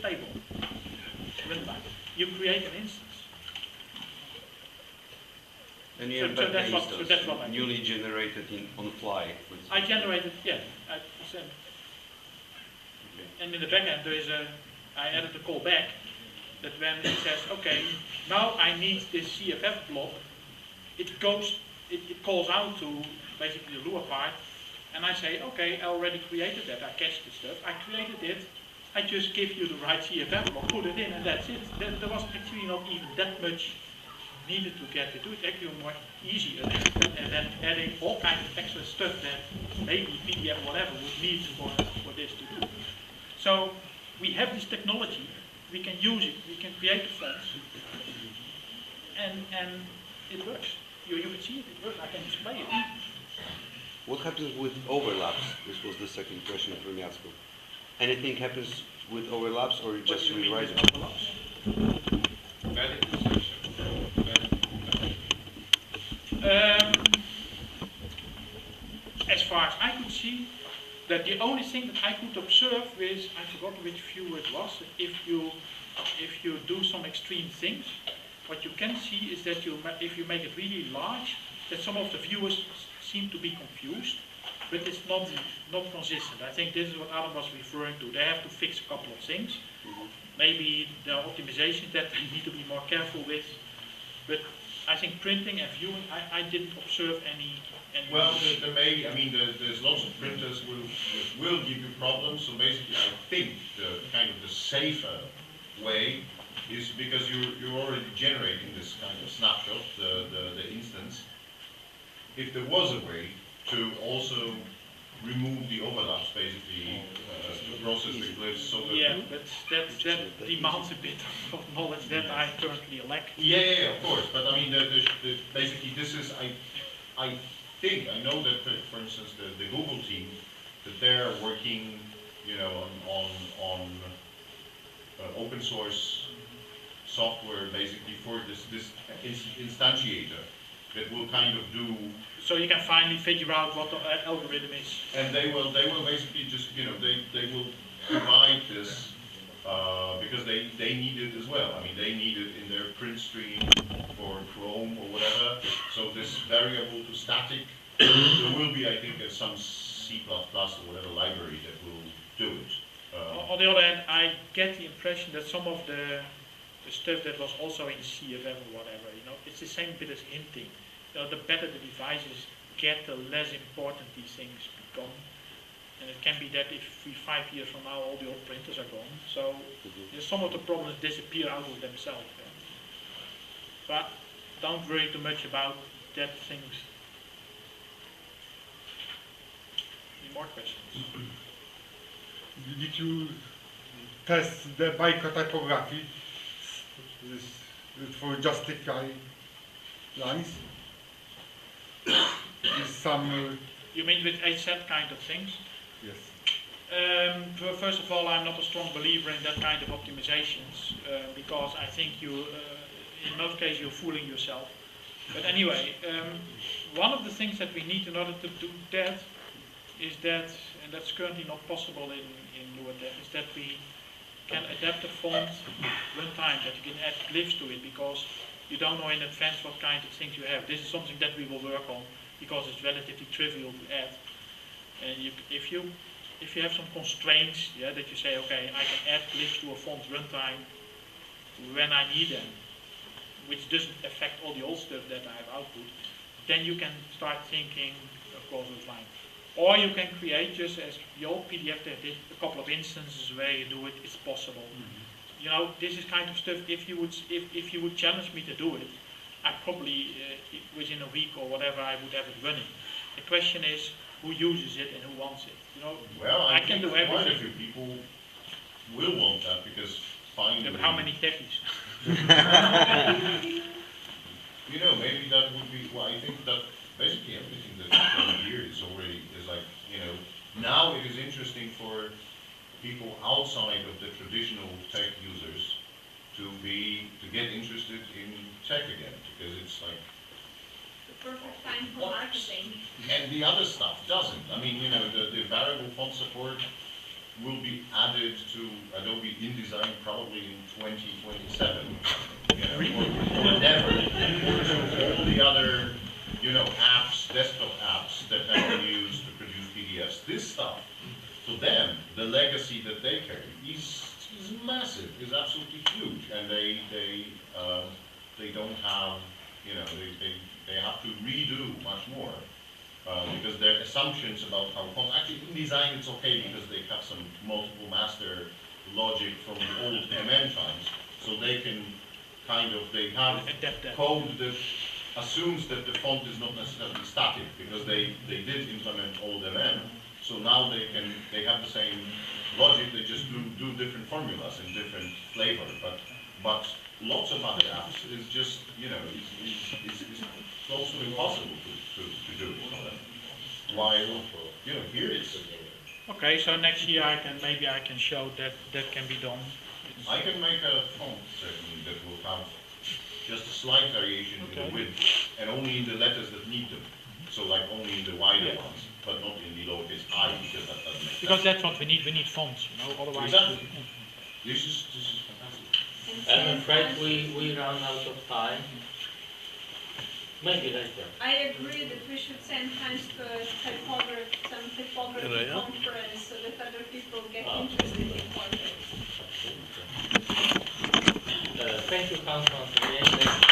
table. Runtime. You create an instance. And you So embed that's the what- so instance, that's what I do. newly generated on the fly. I generated, yeah. And in the backend there is I added a callback that when it says, okay, now I need this CFF block, it calls out to basically the Lua part, and I say, okay, I already created that, I cached the stuff, I created it, I just give you the right CFF block, put it in, and that's it. There was actually not even that much needed to get it. It's actually more easier and then adding all kinds of extra stuff that maybe PDF whatever would need for this to do. So we have this technology, we can use it, we can create the fonts, and it works. You can see it, it works, I can display it. What happens with overlaps? This was the second question from Jacko. Anything happens with overlaps, or you just rewrite it? As far as I could see, that the only thing that I could observe is, I forgot which view it was, if you do some extreme things, what you can see is that if you make it really large, that some of the viewers seem to be confused, but it's not consistent. I think this is what Adam was referring to. They have to fix a couple of things. Maybe the optimizations that they need to be more careful with, but I think printing and viewing, I didn't observe any. Well, there may, I mean, there's lots of printers will give you problems. So basically, I think the kind of the safer way is because you're already generating this kind of snapshot, the instance. If there was a way to also remove the overlaps, basically, to process the glyphs, so that yeah, but that demands a bit of knowledge that I currently lack. Yeah, of course. But I mean, basically, this is I think I know that, for instance, the Google team, that they're working, you know, on open source software, basically for this instantiator that will kind of do. So you can finally figure out what the algorithm is. And they will basically just, you know, they will provide this because they need it as well. I mean, they need it in their print stream for Chrome or whatever. So this variable to static, there will be, I think, some C++ or whatever library that will do it. On the other hand, I get the impression that some of the stuff that was also in CFM or whatever, you know, it's the same bit as hinting. You know, the better the devices get, the less important these things become. And it can be that if 5 years from now all the old printers are gone, so some of the problems disappear out of themselves. Yeah. But don't worry too much about that things. Any more questions? Did you test the microtypography for justify lines? Is some You mean with HZ kind of things? yes. First of all, I'm not a strong believer in that kind of optimizations because I think you, in most cases, you're fooling yourself. But anyway, one of the things that we need in order to do that is that, and that's currently not possible in Lorien, is that we can adapt the font runtime, that you can add glyphs to it because you don't know in advance what kind of things you have. This is something that we will work on because it's relatively trivial to add. And if you have some constraints, yeah, that you say, okay, I can add glyphs to a font runtime when I need them, which doesn't affect all the old stuff that I have output, then you can start thinking across those lines. Or you can create, just as the old PDF that did, a couple of instances where you do it, it's possible. You know, this is kind of stuff, if you would challenge me to do it, I probably, within a week or whatever, I would have it running. The question is, who uses it and who wants it? You know, Well, I can think do everything. quite a few people will want that because finally. Yeah, but how many techies? You know, maybe that would be. Well, I think that basically everything that we've done here is like, you know, now it is interesting for people outside of the traditional tech users to get interested in tech again, because it's like. Perfect time for marketing. And the other stuff doesn't. I mean, you know, the variable font support, will be added to Adobe InDesign probably in 2027, or never. So all the other, apps, desktop apps that have been used to produce PDFs, this stuff, to them, the legacy that they carry is massive, is absolutely huge, and they don't have, they have to redo much more. Because their assumptions about how actually in design it's okay because they have some multiple master logic from the old MN times, so they can they have code that assumes that the font is not necessarily static because they did implement old MN, so now they have the same logic, they just do different formulas in different flavor, but lots of other apps is just is close to impossible to do. While here it's. Okay, so next year maybe I can show that can be done. I can make a font certainly that will have just a slight variation in the width and only in the letters that need them. So like only in the wider ones, but not in the lowercase I because that doesn't make sense. Because that's what we need. We need fonts, otherwise. Exactly. This is fantastic. I'm afraid we run out of time. Maybe later. I agree that we should sometimes typography conference so that other people get interested in content. Thank you, Hans, once again.